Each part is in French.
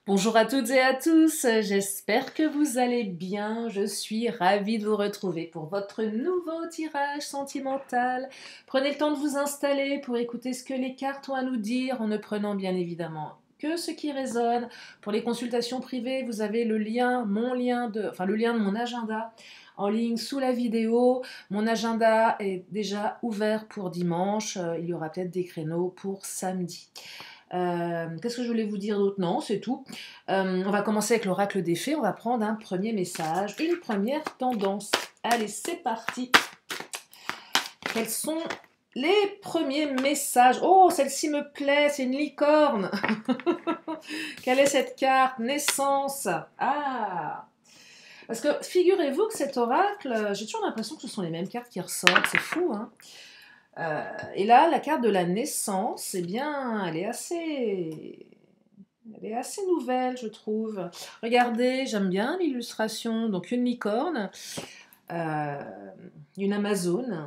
Bonjour à toutes et à tous, j'espère que vous allez bien. Je suis ravie de vous retrouver pour votre nouveau tirage sentimental. Prenez le temps de vous installer pour écouter ce que les cartes ont à nous dire en ne prenant bien évidemment que ce qui résonne. Pour les consultations privées, vous avez le lien, le lien de mon agenda en ligne sous la vidéo. Mon agenda est déjà ouvert pour dimanche, il y aura peut-être des créneaux pour samedi. Qu'est-ce que je voulais vous dire d'autre? Non, c'est tout. On va commencer avec l'oracle des fées. On va prendre un premier message, une première tendance. Allez, c'est parti. Quels sont les premiers messages? Oh, celle-ci me plaît, c'est une licorne. Quelle est cette carte? Naissance. Ah, parce que figurez-vous que cet oracle, j'ai toujours l'impression que ce sont les mêmes cartes qui ressortent. C'est fou, hein. Et là, la carte de la naissance, eh bien, elle est assez nouvelle, je trouve. Regardez, j'aime bien l'illustration. Donc, une licorne, euh, une amazone,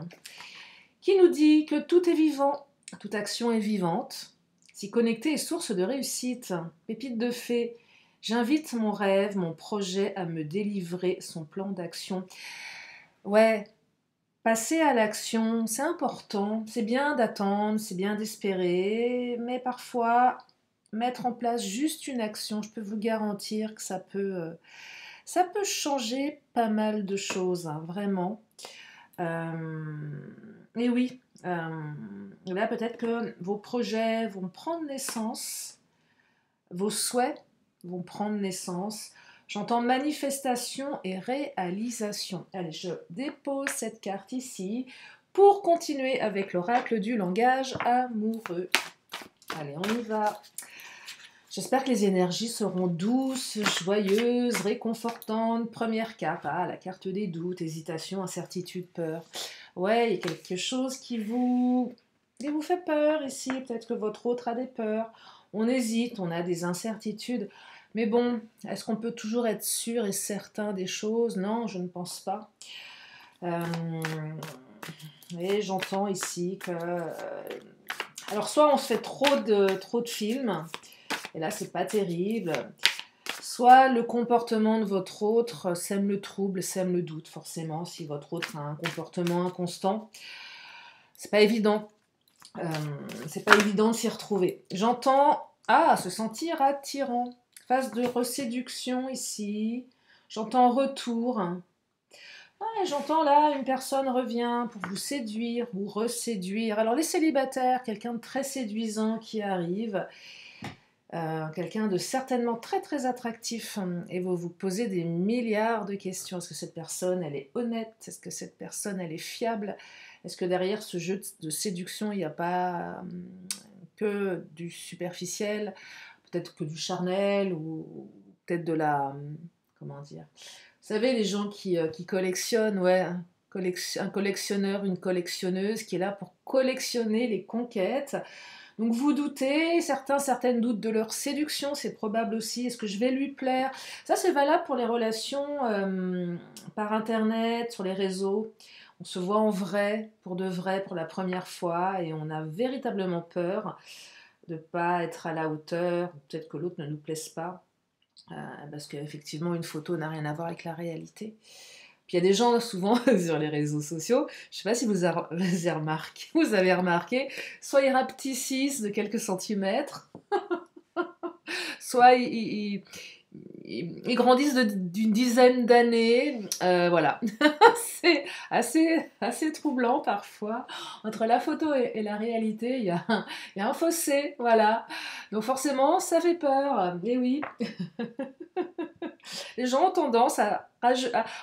qui nous dit que tout est vivant, toute action est vivante. S'y connecter est source de réussite. Pépite de fée, j'invite mon rêve, mon projet à me délivrer son plan d'action. Ouais, passer à l'action, c'est important. C'est bien d'attendre, c'est bien d'espérer, mais parfois, mettre en place juste une action, je peux vous garantir que ça peut changer pas mal de choses, hein, vraiment. Et oui, là peut-être que vos projets vont prendre naissance, vos souhaits vont prendre naissance. J'entends manifestation et réalisation. Allez, je dépose cette carte ici pour continuer avec l'oracle du langage amoureux. Allez, on y va. J'espère que les énergies seront douces, joyeuses, réconfortantes. Première carte, la carte des doutes, hésitation, incertitude, peur. Ouais, il y a quelque chose qui vous fait peur ici. Peut-être que votre autre a des peurs. On hésite, on a des incertitudes. Mais bon, est-ce qu'on peut toujours être sûr et certain des choses? Non, je ne pense pas. Et j'entends ici que... alors, soit on se fait trop de films, et là, c'est pas terrible. Soit le comportement de votre autre sème le trouble, sème le doute, forcément, si votre autre a un comportement inconstant. C'est pas évident. C'est pas évident de s'y retrouver. J'entends, se sentir attirant. Phase de reséduction ici. J'entends retour. J'entends là, une personne revient pour vous séduire ou reséduire. Alors les célibataires, quelqu'un de très séduisant qui arrive. Quelqu'un de certainement très très attractif, et vous vous posez des milliards de questions. Est-ce que cette personne elle est honnête? Est-ce que cette personne elle est fiable? Est-ce que derrière ce jeu de séduction il n'y a pas que du superficiel, peut-être que du charnel, ou peut-être de la comment dire, vous savez, les gens qui collectionnent, ouais, un collectionneur, une collectionneuse qui est là pour collectionner les conquêtes. Donc vous doutez, certaines doutent de leur séduction, c'est probable aussi. Est-ce que je vais lui plaire? Ça, c'est valable pour les relations par Internet, sur les réseaux. On se voit en vrai, pour la première fois, et on a véritablement peur de ne pas être à la hauteur, peut-être que l'autre ne nous plaise pas, parce qu'effectivement, une photo n'a rien à voir avec la réalité. Puis il y a des gens souvent sur les réseaux sociaux, je ne sais pas si vous avez remarqué, soit ils rapetissent de quelques centimètres, soit ils grandissent d'une dizaine d'années. Voilà, c'est assez troublant parfois. Entre la photo et la réalité, il y a un fossé, voilà. Donc forcément, ça fait peur. Et oui, les gens ont tendance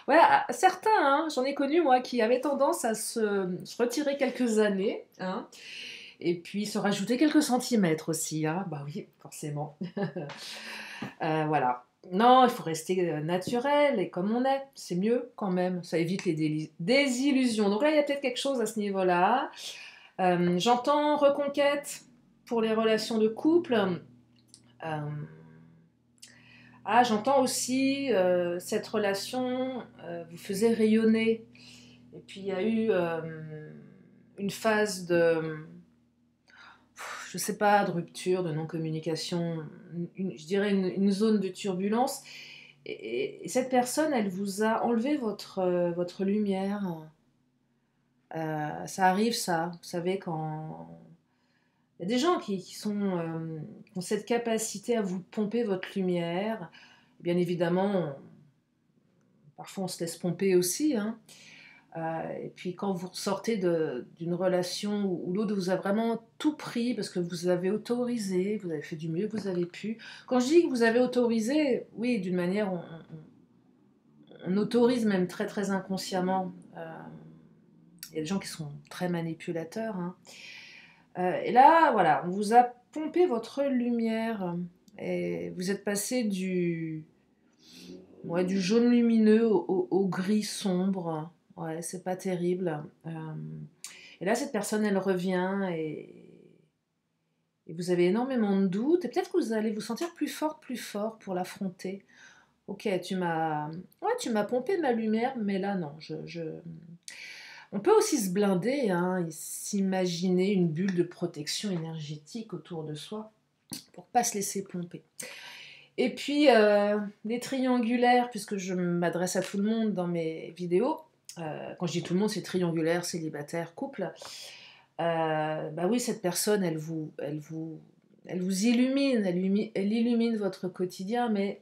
ouais, certains, hein, j'en ai connu moi, qui avaient tendance à se retirer quelques années, hein, et puis se rajouter quelques centimètres aussi, hein. Bah oui, forcément. Voilà. Non, il faut rester naturel et comme on est, c'est mieux quand même, ça évite les désillusions. Donc là, il y a peut-être quelque chose à ce niveau-là. J'entends reconquête pour les relations de couple. Euh, j'entends aussi cette relation vous faisait rayonner. Et puis il y a eu une phase de, je sais pas, de rupture, de non-communication, je dirais une zone de turbulence. Et cette personne, elle vous a enlevé votre lumière. Ça arrive, ça. Vous savez, quand... Il y a des gens qui ont cette capacité à vous pomper votre lumière. Bien évidemment, parfois on se laisse pomper aussi, hein. Et puis quand vous sortez d'une relation où l'autre vous a vraiment tout pris parce que vous avez autorisé, vous avez fait du mieux que vous avez pu. Quand je dis que vous avez autorisé, oui, d'une manière, on autorise même très très inconsciemment. Il y a des gens qui sont très manipulateurs, hein. Et là, voilà, on vous a pompé votre lumière et vous êtes passé du jaune lumineux au gris sombre. Ouais, c'est pas terrible. Et là, cette personne, elle revient et vous avez énormément de doutes. Et peut-être que vous allez vous sentir plus fort pour l'affronter. Ok, tu m'as pompé ma lumière, mais là, non. On peut aussi se blinder, hein, et s'imaginer une bulle de protection énergétique autour de soi pour pas se laisser pomper. Et puis, les triangulaires, puisque je m'adresse à tout le monde dans mes vidéos, quand je dis tout le monde, c'est triangulaire, célibataire, couple. Bah oui, cette personne, elle vous illumine, elle illumine votre quotidien, mais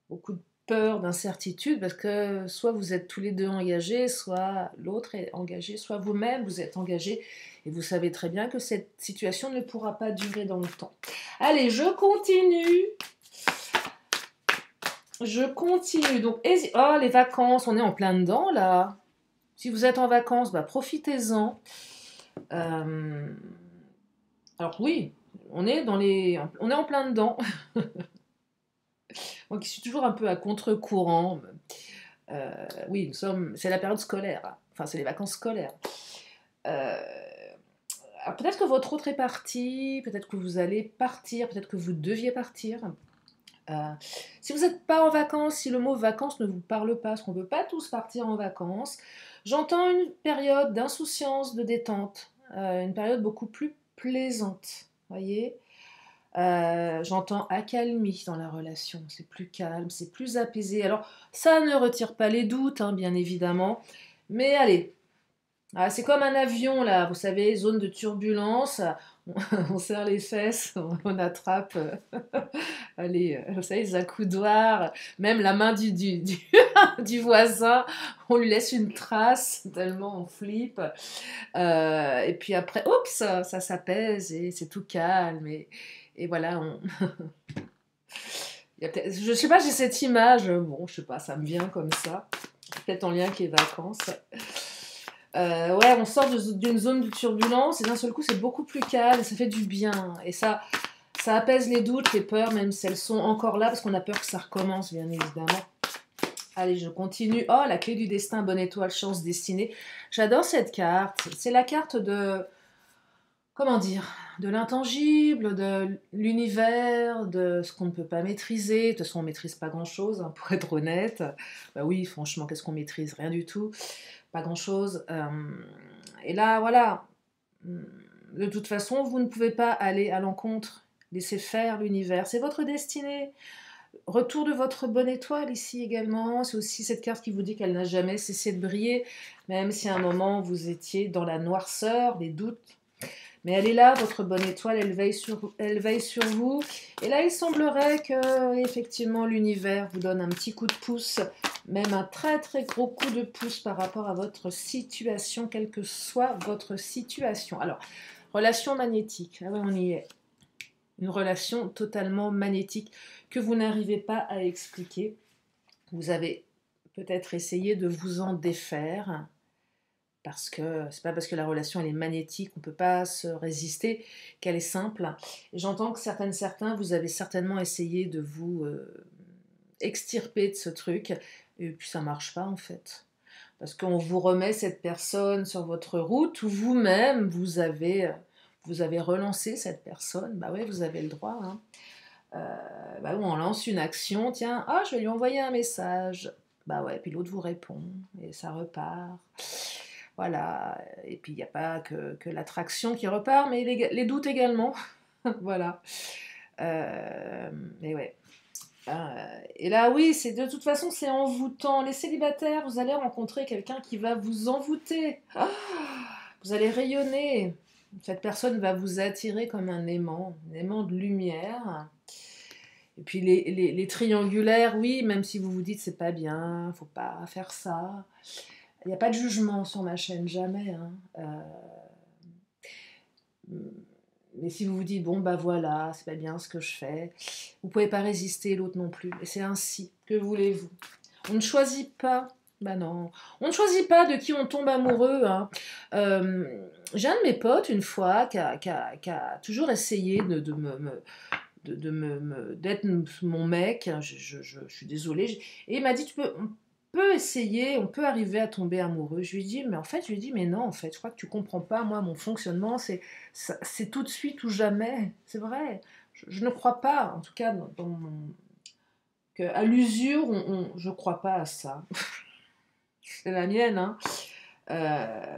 beaucoup de peur, d'incertitude, parce que soit vous êtes tous les deux engagés, soit l'autre est engagé, soit vous-même vous êtes engagé, et vous savez très bien que cette situation ne pourra pas durer dans le temps. Allez, je continue. Donc, oh, les vacances, on est en plein dedans, là. Si vous êtes en vacances, bah, profitez-en. Alors oui, on est en plein dedans. Moi qui suis toujours un peu à contre-courant. Oui, c'est la période scolaire. Hein. Enfin, c'est les vacances scolaires. Euh, alors peut-être que votre autre est parti, peut-être que vous allez partir, peut-être que vous deviez partir. Si vous n'êtes pas en vacances, si le mot vacances ne vous parle pas, parce qu'on ne peut pas tous partir en vacances, j'entends une période d'insouciance, de détente, une période beaucoup plus plaisante, voyez. J'entends accalmie dans la relation, c'est plus calme, c'est plus apaisé. Alors, ça ne retire pas les doutes, hein, bien évidemment, mais allez, c'est comme un avion, là, vous savez, zone de turbulence, on serre les fesses, on attrape, allez, vous savez, les accoudoirs, même la main du voisin, on lui laisse une trace, tellement on flippe. Et puis après, oups, ça s'apaise et c'est tout calme. Et voilà, je sais pas, j'ai cette image, bon, je sais pas, ça me vient comme ça, peut-être en lien avec les vacances. Ouais, on sort d'une zone de turbulence et d'un seul coup, c'est beaucoup plus calme, ça fait du bien. Et ça apaise les doutes, les peurs, même si elles sont encore là, parce qu'on a peur que ça recommence, bien évidemment. Allez, je continue. Oh, la clé du destin, bonne étoile, chance, destinée. J'adore cette carte. C'est la carte comment dire, de l'intangible, de l'univers, de ce qu'on ne peut pas maîtriser. De toute façon, on ne maîtrise pas grand-chose, hein, pour être honnête. Bah oui, franchement, qu'est-ce qu'on maîtrise? Rien du tout. Pas grand-chose. Et là, voilà. De toute façon, vous ne pouvez pas aller à l'encontre. Laissez faire l'univers. C'est votre destinée. Retour de votre bonne étoile ici également. C'est aussi cette carte qui vous dit qu'elle n'a jamais cessé de briller, même si à un moment vous étiez dans la noirceur, les doutes. Mais elle est là, votre bonne étoile, elle veille sur vous. Et là, il semblerait que, effectivement, l'univers vous donne un petit coup de pouce, même un très très gros coup de pouce par rapport à votre situation, quelle que soit votre situation. Alors, relation magnétique, ah ouais, on y est. Une relation totalement magnétique que vous n'arrivez pas à expliquer. Vous avez peut-être essayé de vous en défaire, parce que c'est pas parce que la relation elle est magnétique, on ne peut pas se résister, qu'elle est simple. Et j'entends que certains, vous avez certainement essayé de vous extirper de ce truc, et puis ça marche pas en fait. Parce qu'on vous remet cette personne sur votre route, ou vous-même, vous avez relancé cette personne, bah ouais, vous avez le droit. Hein. Bah on lance une action, tiens, je vais lui envoyer un message. Bah ouais, puis l'autre vous répond, et ça repart. Voilà, et puis il n'y a pas que l'attraction qui repart, mais les doutes également. Voilà. Et ouais. Et là, oui, c'est de toute façon, c'est envoûtant. Les célibataires, vous allez rencontrer quelqu'un qui va vous envoûter. Ah, vous allez rayonner. Cette personne va vous attirer comme un aimant de lumière. Et puis les triangulaires, oui, même si vous vous dites c'est pas bien, faut pas faire ça. Il n'y a pas de jugement sur ma chaîne, jamais. Hein. Mais si vous vous dites, bon, bah voilà, c'est pas bien ce que je fais, vous pouvez pas résister, l'autre non plus. Et c'est ainsi. Que voulez-vous? On ne choisit pas. Bah non. On ne choisit pas de qui on tombe amoureux. Hein. J'ai un de mes potes, une fois, qui a toujours essayé d'être mon mec. Je suis désolée. Et il m'a dit, on peut essayer, on peut arriver à tomber amoureux. Je lui dis, mais en fait, je lui dis, mais non, en fait, je crois que tu comprends pas. Moi, mon fonctionnement, c'est tout de suite ou jamais. C'est vrai. Je ne crois pas, en tout cas, à l'usure, je ne crois pas à ça. C'est la mienne, hein. Euh,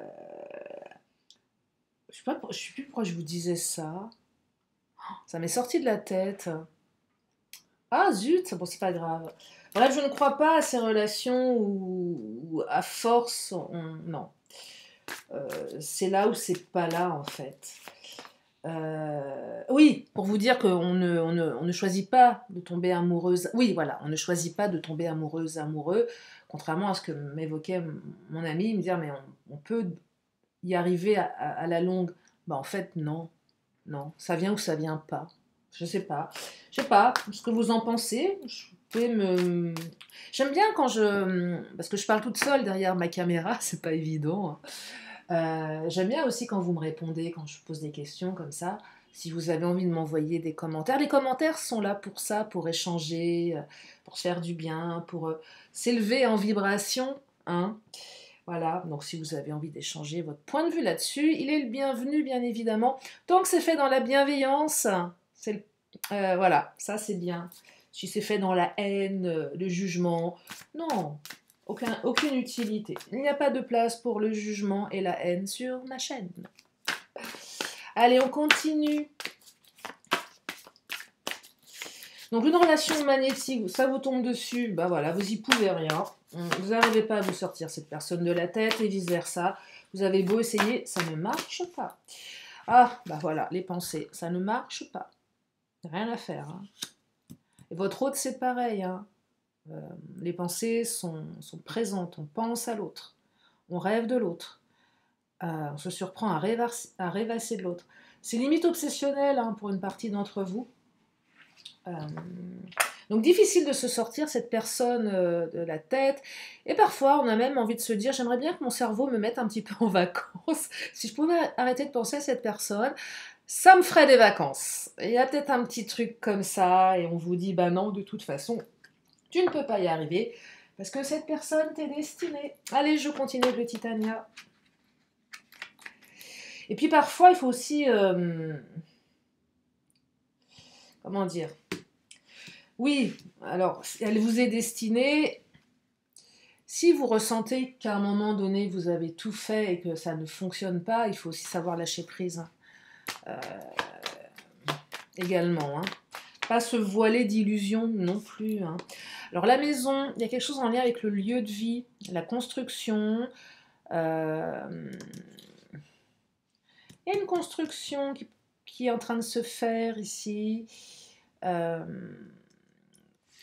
je ne sais plus pourquoi je vous disais ça. Ça m'est sorti de la tête. Ah zut, bon, c'est pas grave. Bref, je ne crois pas à ces relations où à force, non. C'est là où c'est pas là, en fait. Oui, pour vous dire on ne choisit pas de tomber amoureuse. Oui, voilà, on ne choisit pas de tomber amoureuse, amoureux, contrairement à ce que m'évoquait mon ami, me dire, mais on peut y arriver à la longue. Bah, en fait, non, non, ça vient ou ça vient pas. Je sais pas. Je sais pas ce que vous en pensez. J'aime bien quand parce que je parle toute seule derrière ma caméra, c'est pas évident. Hein. J'aime bien aussi quand vous me répondez, quand je pose des questions comme ça, si vous avez envie de m'envoyer des commentaires. Les commentaires sont là pour ça, pour échanger, pour se faire du bien, pour s'élever en vibration. Hein. Voilà, donc si vous avez envie d'échanger votre point de vue là-dessus, il est le bienvenu, bien évidemment. Tant que c'est fait dans la bienveillance, voilà, ça c'est bien. Si c'est fait dans la haine, le jugement, non, aucune utilité. Il n'y a pas de place pour le jugement et la haine sur ma chaîne. Allez, on continue. Donc une relation magnétique, ça vous tombe dessus, bah voilà, vous y pouvez rien. Vous n'arrivez pas à vous sortir cette personne de la tête et vice-versa. Vous avez beau essayer, ça ne marche pas. Ah, bah voilà, les pensées, ça ne marche pas. Rien à faire. Hein. Et votre autre, c'est pareil. Hein. Les pensées sont présentes, on pense à l'autre, on rêve de l'autre, on se surprend à rêvasser de l'autre. C'est limite obsessionnel hein, pour une partie d'entre vous. Donc difficile de se sortir cette personne de la tête. Et parfois, on a même envie de se dire, j'aimerais bien que mon cerveau me mette un petit peu en vacances. Si je pouvais arrêter de penser à cette personne, ça me ferait des vacances. Il y a peut-être un petit truc comme ça, et on vous dit, bah non, de toute façon, tu ne peux pas y arriver, parce que cette personne t'est destinée. Allez, je continue avec le Titania. Et puis parfois, il faut aussi... comment dire? Oui, alors, elle vous est destinée. Si vous ressentez qu'à un moment donné, vous avez tout fait et que ça ne fonctionne pas, il faut aussi savoir lâcher prise. Également. Hein. Pas se voiler d'illusions non plus. Hein. Alors la maison, il y a quelque chose en lien avec le lieu de vie, la construction. Il y a une construction qui est en train de se faire ici.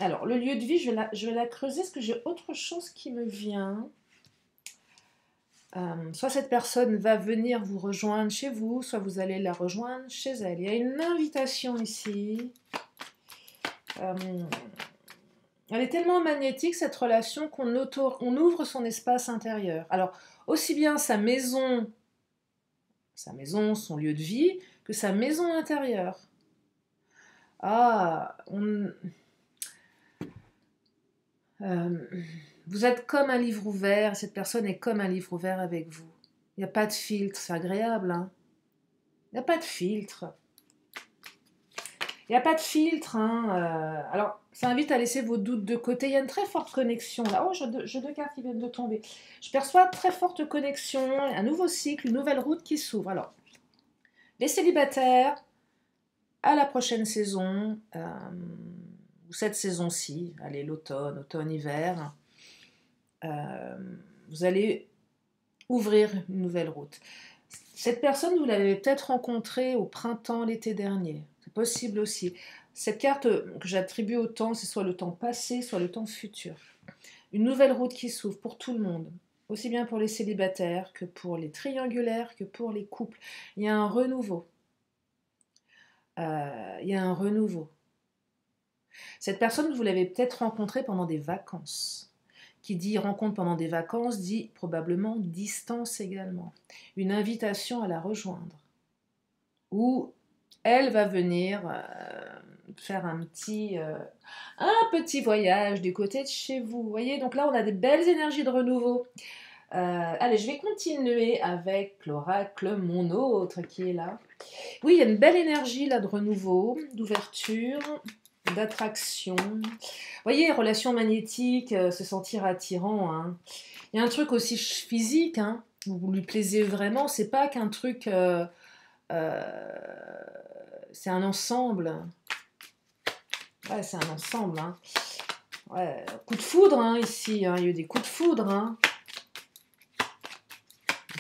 Alors, le lieu de vie, je vais la creuser parce que j'ai autre chose qui me vient. Soit cette personne va venir vous rejoindre chez vous, soit vous allez la rejoindre chez elle. Il y a une invitation ici. Elle est tellement magnétique, cette relation, qu'on ouvre son espace intérieur. Alors, aussi bien sa maison, son lieu de vie, que sa maison intérieure. Ah, vous êtes comme un livre ouvert, cette personne est comme un livre ouvert avec vous. Il n'y a pas de filtre, c'est agréable. Hein. Il n'y a pas de filtre. Il n'y a pas de filtre. Hein. Alors, ça invite à laisser vos doutes de côté. Il y a une très forte connexion là. Oh, j'ai deux cartes qui viennent de tomber. Je perçois très forte connexion, un nouveau cycle, une nouvelle route qui s'ouvre. Alors, les célibataires, à la prochaine saison, ou cette saison-ci, allez, l'automne, automne-hiver, vous allez ouvrir une nouvelle route. Cette personne, vous l'avez peut-être rencontrée au printemps, l'été dernier. C'est possible aussi. Cette carte que j'attribue au temps, c'est soit le temps passé, soit le temps futur. Une nouvelle route qui s'ouvre pour tout le monde, aussi bien pour les célibataires que pour les triangulaires, que pour les couples. Il y a un renouveau. Il y a un renouveau. Cette personne, vous l'avez peut-être rencontrée pendant des vacances. Qui dit rencontre pendant des vacances, dit probablement distance également. Une invitation à la rejoindre. Ou elle va venir faire un petit voyage du côté de chez vous. Vous voyez, donc là, on a des belles énergies de renouveau. Allez, je vais continuer avec l'oracle Mon Autre qui est là. Oui, il y a une belle énergie là de renouveau, d'ouverture, d'attraction. Vous voyez, relation magnétique, se sentir attirant. Hein. Il y a un truc aussi physique, hein, vous lui plaisez vraiment. C'est pas qu'un truc... c'est un ensemble. Ouais, c'est un ensemble. Hein. Ouais, coup de foudre hein, ici. Hein. Il y a eu des coups de foudre. Hein.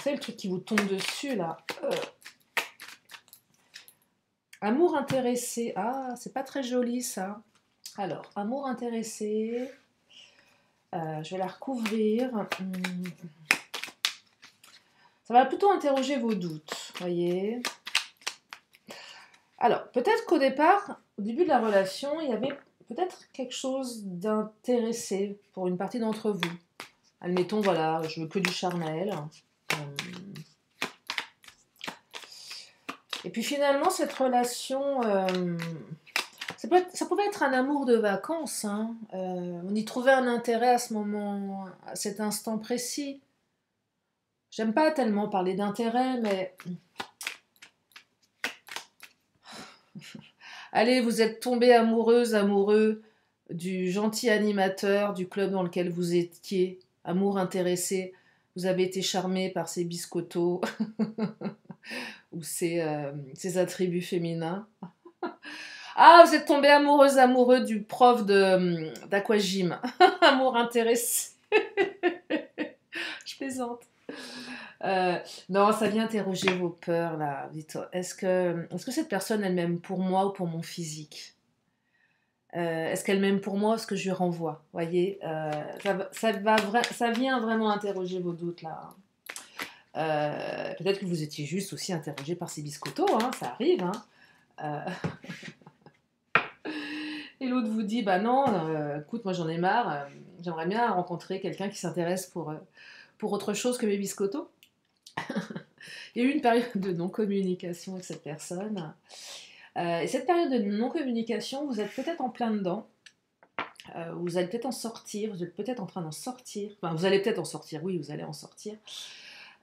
C'est le truc qui vous tombe dessus là. Amour intéressé. Ah, c'est pas très joli ça. Alors, amour intéressé. Je vais la recouvrir. Ça va plutôt interroger vos doutes, voyez. Alors, peut-être qu'au départ, au début de la relation, il y avait peut-être quelque chose d'intéressé pour une partie d'entre vous. Admettons, voilà, je veux que du charnel. Et puis finalement, cette relation, ça pouvait être un amour de vacances. Hein. On y trouvait un intérêt à ce moment, à cet instant précis. J'aime pas tellement parler d'intérêt, mais... Allez, vous êtes tombé amoureuse, amoureux du gentil animateur du club dans lequel vous étiez, amour intéressé. Vous avez été charmé par ses biscottos ou ses attributs féminins. Ah, vous êtes tombé amoureuse, amoureux du prof d'aquagym. Amour intéressé. Je plaisante. Non, ça vient interroger vos peurs là. Dites, est-ce que cette personne elle m'aime pour moi ou pour mon physique? Est-ce qu'elle m'aime pour moi ou est-ce que je lui renvoie? Voyez, ça vient vraiment interroger vos doutes là. Peut-être que vous étiez juste aussi interrogé par ces biscottos, hein, ça arrive. Hein. Et l'autre vous dit, bah non, écoute, moi j'en ai marre, j'aimerais bien rencontrer quelqu'un qui s'intéresse pour autre chose que mes biscottos. Il y a eu une période de non-communication avec cette personne. Et cette période de non-communication, vous êtes peut-être en plein dedans. Vous allez peut-être en sortir, vous êtes peut-être en train d'en sortir. Enfin, vous allez peut-être en sortir, oui, vous allez en sortir.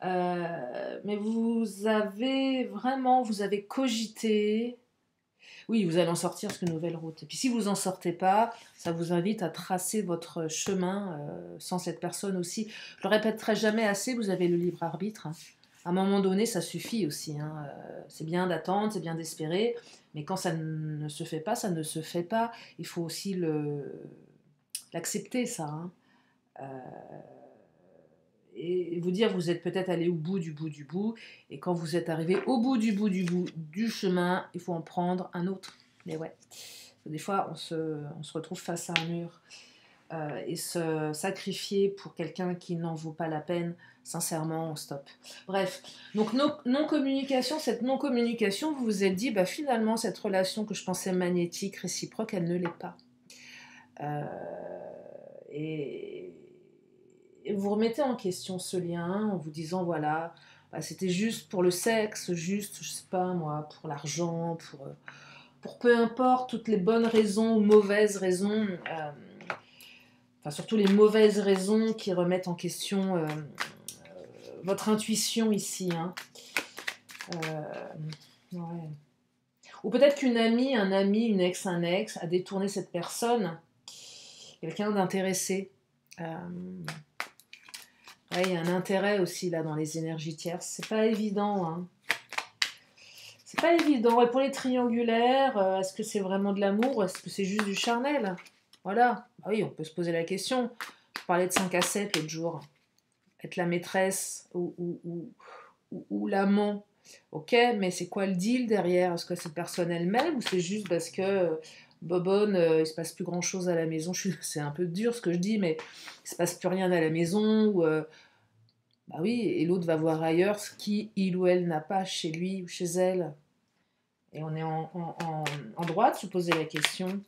Mais vous avez cogité. Oui, vous allez en sortir parce qu'une nouvelle route. Et puis si vous n'en sortez pas, ça vous invite à tracer votre chemin sans cette personne aussi. Je le répéterai jamais assez, vous avez le libre arbitre. Hein. À un moment donné, ça suffit aussi. Hein. C'est bien d'attendre, c'est bien d'espérer, mais quand ça ne se fait pas, ça ne se fait pas. Il faut aussi l'accepter, ça. Hein. Et vous dire, vous êtes peut-être allé au bout du bout du bout, et quand vous êtes arrivé au bout du chemin, il faut en prendre un autre. Mais ouais, des fois, on se retrouve face à un mur. Et se sacrifier pour quelqu'un qui n'en vaut pas la peine, sincèrement, on stoppe. Bref, donc non-communication, cette non-communication, vous vous êtes dit, bah, finalement, cette relation que je pensais magnétique, réciproque, elle ne l'est pas. Et vous remettez en question ce lien en vous disant, voilà, bah, c'était juste pour le sexe, juste, je sais pas moi, pour l'argent, pour peu importe, toutes les bonnes raisons ou mauvaises raisons... Enfin, surtout les mauvaises raisons qui remettent en question votre intuition ici. Hein. Ouais. Ou peut-être qu'une amie, un ami, une ex, un ex a détourné cette personne, quelqu'un d'intéressé. Ouais, il y a un intérêt aussi là dans les énergies tierces. C'est pas évident. Hein. C'est pas évident. Et pour les triangulaires, est-ce que c'est vraiment de l'amour ou est-ce que c'est juste du charnel? Voilà. Ah oui, on peut se poser la question. Je parlais de 5 à 7 l'autre jour. Être la maîtresse ou l'amant. Ok, mais c'est quoi le deal derrière? Est-ce que c'est personne elle-même ou c'est juste parce que Bobonne, il se passe plus grand-chose à la maison? C'est un peu dur ce que je dis, mais il se passe plus rien à la maison. Bah oui, et l'autre va voir ailleurs ce qu'il ou elle n'a pas chez lui ou chez elle. Et on est en droit de se poser la question,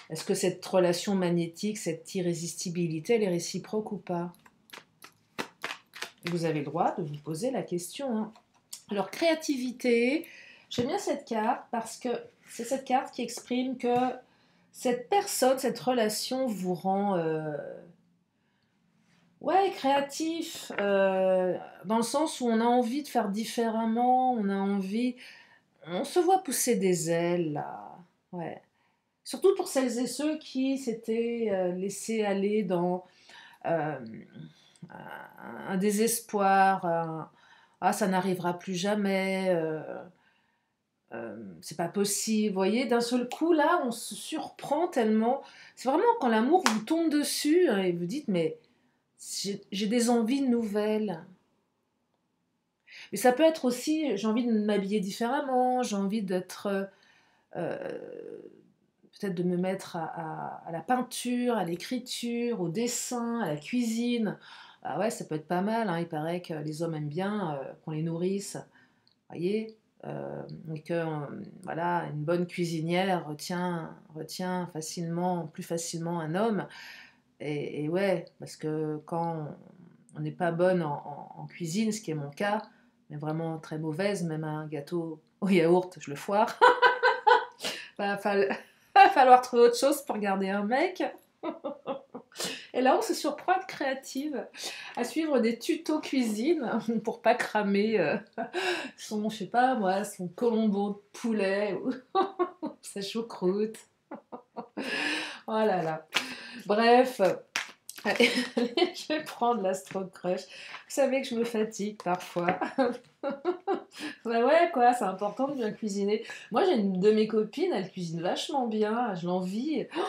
est-ce que cette relation magnétique, cette irrésistibilité, elle est réciproque ou pas? Vous avez le droit de vous poser la question. Hein. Alors, créativité, j'aime bien cette carte parce que c'est cette carte qui exprime que cette personne, cette relation vous rend ouais, créatif, dans le sens où on a envie de faire différemment, on a envie... On se voit pousser des ailes, là. Ouais. Surtout pour celles et ceux qui s'étaient laissés aller dans euh, un désespoir, ah, ça n'arrivera plus jamais, c'est pas possible. Vous voyez, d'un seul coup, là, on se surprend tellement. C'est vraiment quand l'amour vous tombe dessus hein, et vous dites, mais j'ai des envies nouvelles. Mais ça peut être aussi, j'ai envie de m'habiller différemment, j'ai envie d'être, euh, peut-être de me mettre à la peinture, à l'écriture, au dessin, à la cuisine. Ah ouais, ça peut être pas mal, hein. Il paraît que les hommes aiment bien qu'on les nourrisse, voyez, et que voilà, une bonne cuisinière retient facilement, plus facilement un homme. Et ouais, parce que quand on n'est pas bonne en cuisine, ce qui est mon cas, mais vraiment très mauvaise, même un gâteau au yaourt, je le foire. Va falloir trouver autre chose pour garder un mec. Et là, on se surprend à être créative, à suivre des tutos cuisine pour pas cramer son, je sais pas moi, son colombo de poulet ou sa choucroute. Oh là là. Bref, allez, je vais prendre l'Astro Crush. Vous savez que je me fatigue parfois. Bah ouais, quoi, c'est important de bien cuisiner. Moi, j'ai une de mes copines, elle cuisine vachement bien, je l'envie. Oh,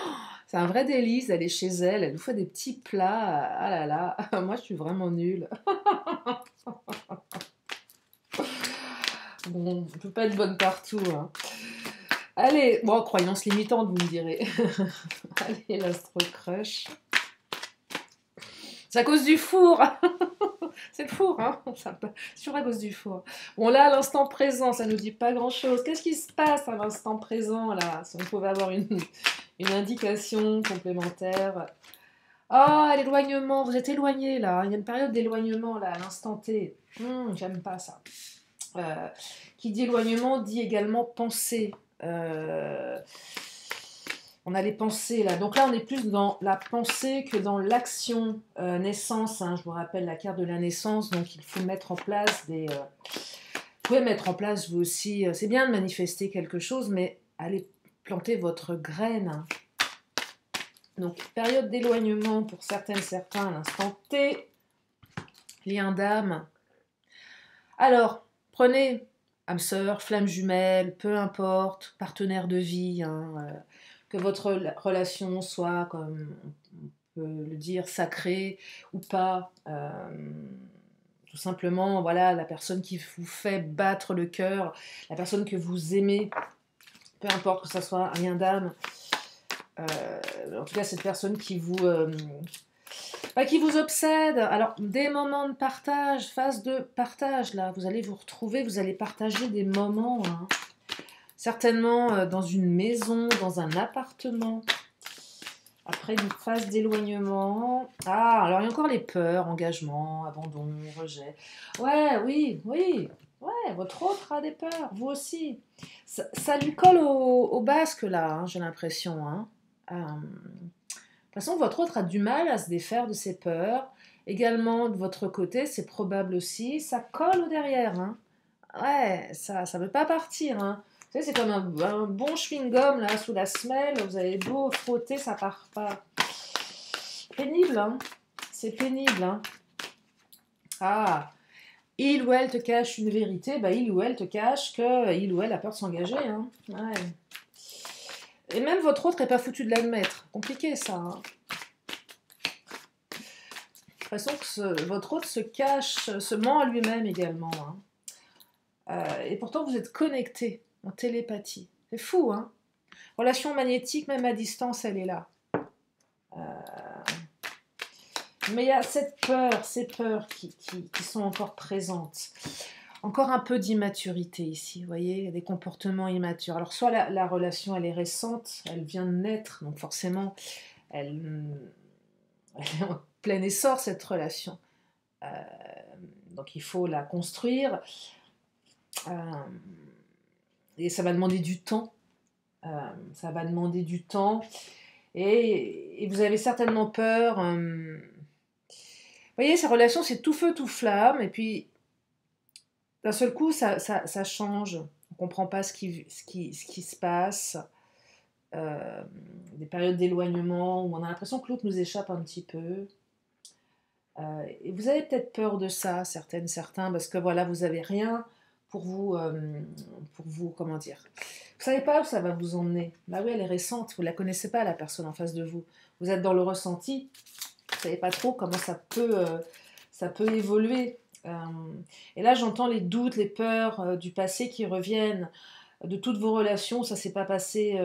c'est un vrai délice d'aller chez elle, elle nous fait des petits plats. Ah là là, moi je suis vraiment nulle. Bon, on peut pas être bonne partout. Hein. Allez, bon, croyance limitante, vous me direz. Allez, l'Astro Crush. C'est à cause du four. C'est le four, hein. C'est à cause du four. Bon, là, à l'instant présent, ça nous dit pas grand-chose. Qu'est-ce qui se passe à l'instant présent, là? Si on pouvait avoir une indication complémentaire. Ah, l'éloignement, vous êtes éloigné, là. Il y a une période d'éloignement, là, à l'instant T. J'aime pas ça. Qui dit éloignement, dit également pensée. On a les pensées là. Donc là, on est plus dans la pensée que dans l'action. Naissance, hein, je vous rappelle la carte de la naissance. Donc il faut mettre en place des... vous pouvez mettre en place vous aussi. C'est bien de manifester quelque chose, mais allez planter votre graine. Hein. Donc période d'éloignement pour certaines, certains à l'instant T. Lien d'âme. Alors, prenez âme sœur, flamme jumelle, peu importe, partenaire de vie, hein, que votre relation soit, comme on peut le dire, sacrée ou pas, tout simplement, voilà, la personne qui vous fait battre le cœur, la personne que vous aimez, peu importe que ça soit un lien d'âme, en tout cas cette personne qui vous obsède. Alors, des moments de partage, phase de partage, là, vous allez vous retrouver, vous allez partager des moments, hein. Certainement dans une maison, dans un appartement. Après une phase d'éloignement. Ah, alors il y a encore les peurs, engagement, abandon, rejet. Ouais, oui, oui. Ouais, votre autre a des peurs, vous aussi. Ça lui colle au basque, là, hein, j'ai l'impression. Hein. De toute façon, votre autre a du mal à se défaire de ses peurs. Également, de votre côté, c'est probable aussi. Ça colle au derrière. Hein. Ouais, ça ne veut pas partir. Hein. Vous savez, c'est comme un bon chewing-gum là, sous la semelle. Vous avez beau frotter, ça part pas. Pénible, hein. C'est pénible. Hein. Ah, il ou elle te cache une vérité, bah, il ou elle te cache que il ou elle a peur de s'engager. Hein. Ouais. Et même votre autre n'est pas foutu de l'admettre. Compliqué ça. Hein. J'ai l'impression que votre autre se cache, se ment à lui-même également. Hein. Et pourtant, vous êtes connectés en télépathie. C'est fou, hein. Relation magnétique, même à distance, elle est là. Mais il y a cette peur, ces peurs qui sont encore présentes. Encore un peu d'immaturité ici, vous voyez, il y a des comportements immatures. Alors soit la relation, elle est récente, elle vient de naître, donc forcément, elle est en plein essor, cette relation. Donc il faut la construire. Et ça va demander du temps. Ça va demander du temps. Et vous avez certainement peur. Vous voyez, ces relations, c'est tout feu, tout flamme. Et puis, d'un seul coup, ça change. On ne comprend pas ce qui se passe. Des périodes d'éloignement où on a l'impression que l'autre nous échappe un petit peu. Et vous avez peut-être peur de ça, certains, parce que voilà, vous n'avez rien pour vous, comment dire. Vous savez pas où ça va vous emmener. Bah oui, elle est récente, vous la connaissez pas, la personne en face de vous. Vous êtes dans le ressenti, vous savez pas trop comment ça peut évoluer. Et là, j'entends les doutes, les peurs du passé qui reviennent, de toutes vos relations, ça s'est pas passé.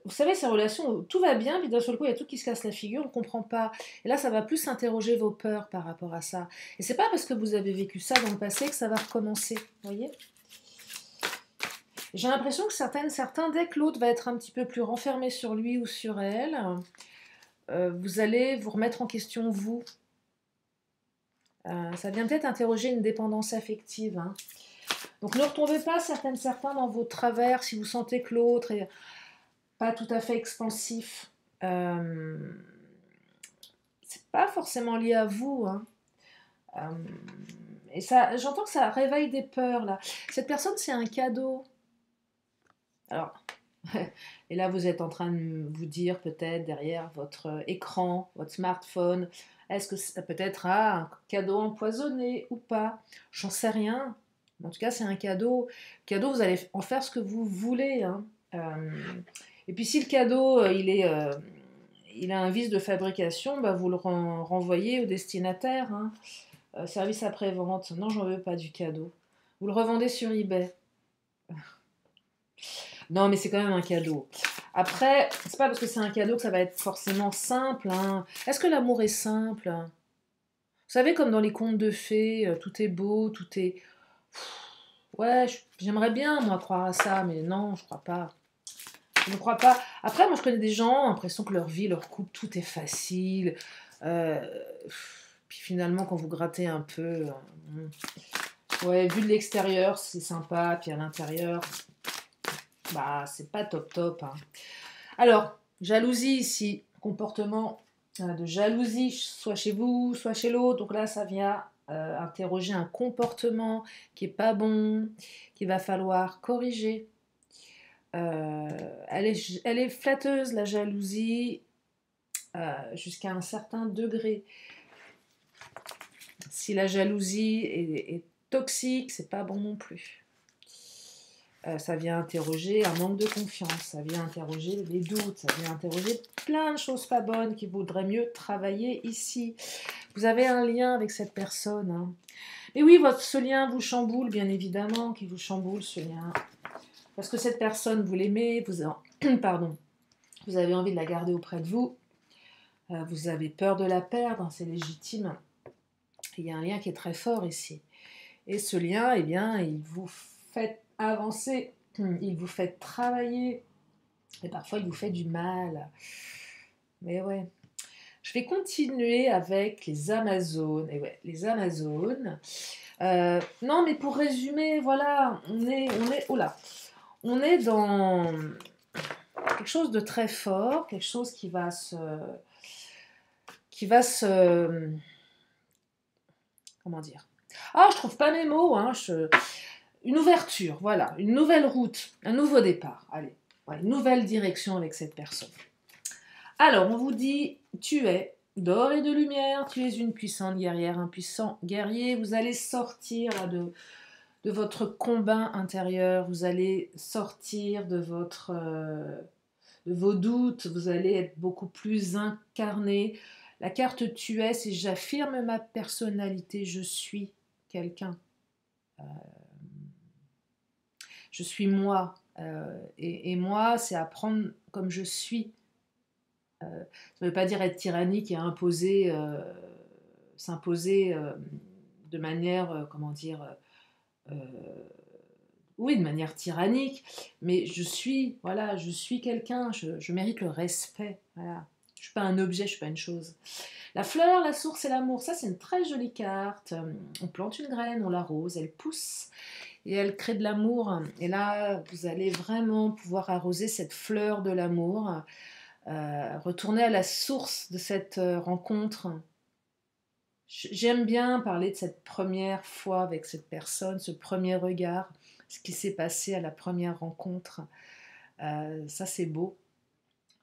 Vous savez, ces relations où tout va bien, puis d'un seul coup, il y a tout qui se casse la figure, on ne comprend pas. Et là, ça va plus interroger vos peurs par rapport à ça. Et c'est pas parce que vous avez vécu ça dans le passé que ça va recommencer, vous voyez. J'ai l'impression que certains, dès que l'autre va être un petit peu plus renfermé sur lui ou sur elle, vous allez vous remettre en question vous. Ça vient peut-être interroger une dépendance affective. Hein. Donc ne retombez pas certains dans vos travers si vous sentez que l'autre est pas tout à fait expansif. C'est pas forcément lié à vous. Hein. Et ça, j'entends que ça réveille des peurs là. Cette personne, c'est un cadeau. Alors, et là vous êtes en train de vous dire peut-être derrière votre écran, votre smartphone, est-ce que ça peut être un cadeau empoisonné ou pas? J'en sais rien. En tout cas, c'est un cadeau. Cadeau, vous allez en faire ce que vous voulez. Hein. Et puis si le cadeau, il a un vice de fabrication, bah, vous le renvoyez au destinataire. Hein. Service après-vente. Non, j'en veux pas du cadeau. Vous le revendez sur eBay. Non, mais c'est quand même un cadeau. Après, c'est pas parce que c'est un cadeau que ça va être forcément simple. Hein. Est-ce que l'amour est simple? Vous savez, comme dans les contes de fées, tout est beau, tout est... Ouais, j'aimerais bien, moi, croire à ça, mais non, je crois pas. Je ne crois pas. Après, moi, je connais des gens, l'impression que leur vie, leur couple, tout est facile. Euh, Puis finalement, quand vous grattez un peu... ouais, vu de l'extérieur, c'est sympa, puis à l'intérieur... Bah, c'est pas top top. Hein. Alors, jalousie ici, comportement de jalousie, soit chez vous, soit chez l'autre. Donc là, ça vient interroger un comportement qui est pas bon, qu'il va falloir corriger. Elle est flatteuse, la jalousie, jusqu'à un certain degré. Si la jalousie est toxique, c'est pas bon non plus. Ça vient interroger un manque de confiance, ça vient interroger les doutes, ça vient interroger plein de choses pas bonnes qu'il vaudrait mieux travailler ici. Vous avez un lien avec cette personne. Hein. Mais oui, ce lien vous chamboule, bien évidemment, qui vous chamboule ce lien. Parce que cette personne, vous l'aimez, pardon, vous avez envie de la garder auprès de vous, vous avez peur de la perdre, hein, c'est légitime. Il y a un lien qui est très fort ici. Et ce lien, eh bien, il vous fait avancer, il vous fait travailler, et parfois il vous fait du mal. Mais ouais. Je vais continuer avec les Amazones. Et ouais, les Amazones. Non, mais pour résumer, voilà, on est dans quelque chose de très fort, quelque chose qui va comment dire? Ah, je trouve pas mes mots, hein, une ouverture, voilà, une nouvelle route, un nouveau départ, allez, ouais, une nouvelle direction avec cette personne. Alors, on vous dit, tu es d'or et de lumière. Tu es une puissante guerrière, un puissant guerrier. Vous allez sortir là, de votre combat intérieur. Vous allez sortir de vos doutes. Vous allez être beaucoup plus incarné. La carte tu es, c'est j'affirme ma personnalité. Je suis quelqu'un. Je suis moi. Et moi, c'est apprendre comme je suis. Ça ne veut pas dire être tyrannique et imposer, s'imposer de manière, comment dire, euh, oui, de manière tyrannique, mais je suis, voilà, je suis quelqu'un, je mérite le respect, voilà. Je ne suis pas un objet, je ne suis pas une chose. La fleur, la source et l'amour, ça c'est une très jolie carte. On plante une graine, on l'arrose, elle pousse et elle crée de l'amour. Et là, vous allez vraiment pouvoir arroser cette fleur de l'amour. Retourner à la source de cette rencontre. J'aime bien parler de cette première fois avec cette personne, ce premier regard, ce qui s'est passé à la première rencontre. Ça, c'est beau.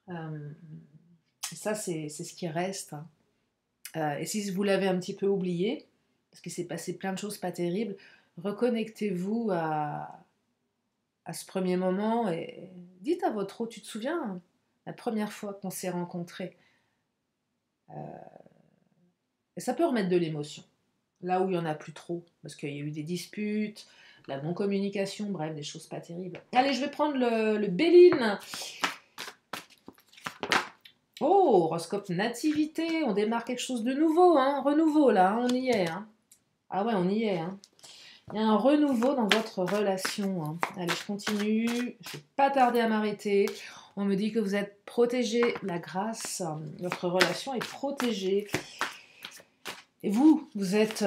Ça, c'est ce qui reste. Et si vous l'avez un petit peu oublié, parce qu'il s'est passé plein de choses pas terribles, reconnectez-vous à ce premier moment et dites à votre eau, tu te souviens, la première fois qu'on s'est rencontrés. Et ça peut remettre de l'émotion. Là où il n'y en a plus trop, parce qu'il y a eu des disputes, la non-communication, bref, des choses pas terribles. Allez, je vais prendre le Béline. Oh, horoscope nativité, on démarre quelque chose de nouveau, hein, renouveau là, hein, on y est. Hein. Ah ouais, on y est. Hein. Il y a un renouveau dans votre relation. Hein. Allez, je continue, je ne vais pas tarder à m'arrêter. On me dit que vous êtes protégé, la grâce, votre relation est protégée. Et vous êtes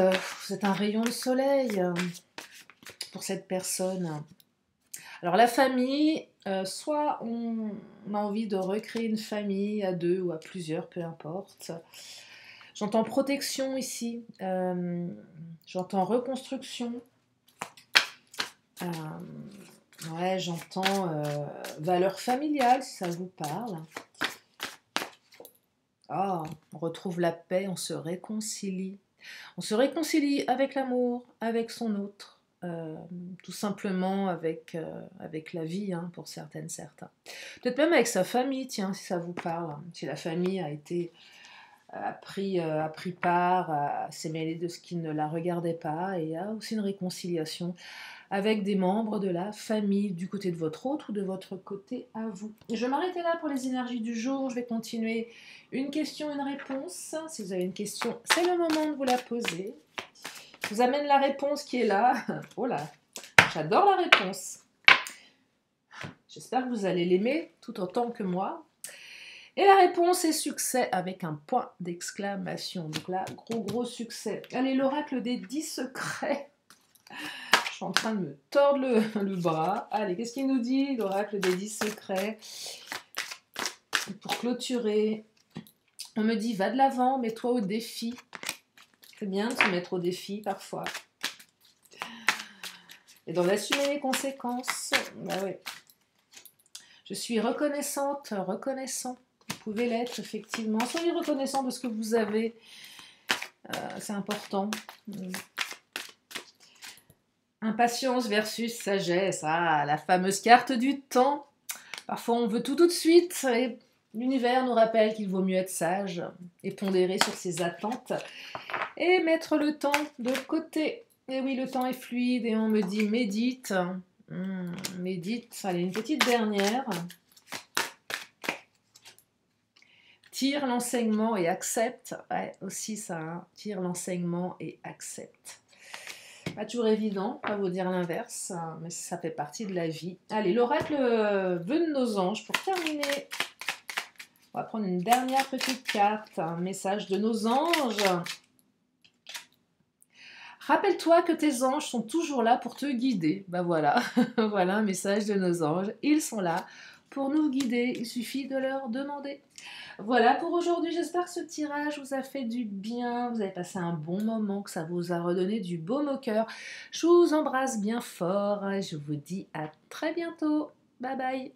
un rayon de soleil pour cette personne. Alors la famille, soit on a envie de recréer une famille à deux ou à plusieurs, peu importe. J'entends protection ici, j'entends reconstruction, ouais, j'entends valeur familiale si ça vous parle. Ah, on retrouve la paix, on se réconcilie. On se réconcilie avec l'amour, avec son autre, tout simplement avec la vie, hein, pour certaines, certains. Peut-être même avec sa famille, tiens, si ça vous parle. Si la famille a pris part, s'est mêlée de ce qui ne la regardait pas, et il y a aussi une réconciliation avec des membres de la famille, du côté de votre autre ou de votre côté à vous. Et je vais m'arrêter là pour les énergies du jour. Je vais continuer une question, une réponse. Si vous avez une question, c'est le moment de vous la poser. Je vous amène la réponse qui est là. Oh là, j'adore la réponse. J'espère que vous allez l'aimer tout autant que moi. Et la réponse est succès avec un point d'exclamation. Donc là, gros succès. Allez, l'oracle des 10 secrets. Je suis en train de me tordre le bras. Allez, qu'est-ce qu'il nous dit, l'oracle des 10 secrets? Pour clôturer, on me dit, va de l'avant, mets-toi au défi. C'est bien de se mettre au défi parfois. Et d'en assumer les conséquences. Bah ouais. Je suis reconnaissante, reconnaissant. Vous pouvez l'être, effectivement. Soyez reconnaissant de ce que vous avez. C'est important. Impatience versus sagesse. Ah, la fameuse carte du temps. Parfois, on veut tout de suite. Et l'univers nous rappelle qu'il vaut mieux être sage et pondérer sur ses attentes et mettre le temps de côté. Et oui, le temps est fluide et on me dit médite. Médite. Allez, une petite dernière. Tire l'enseignement et accepte. Ouais, aussi ça. Hein. Tire l'enseignement et accepte. Pas toujours évident, pas vous dire l'inverse, mais ça fait partie de la vie. Allez, l'oracle vœu de nos anges. Pour terminer, on va prendre une dernière petite carte. Un message de nos anges. Rappelle-toi que tes anges sont toujours là pour te guider. Ben voilà, voilà un message de nos anges. Ils sont là pour nous guider. Il suffit de leur demander. Voilà pour aujourd'hui. J'espère que ce tirage vous a fait du bien. Vous avez passé un bon moment, que ça vous a redonné du baume au cœur. Je vous embrasse bien fort. Je vous dis à très bientôt. Bye bye.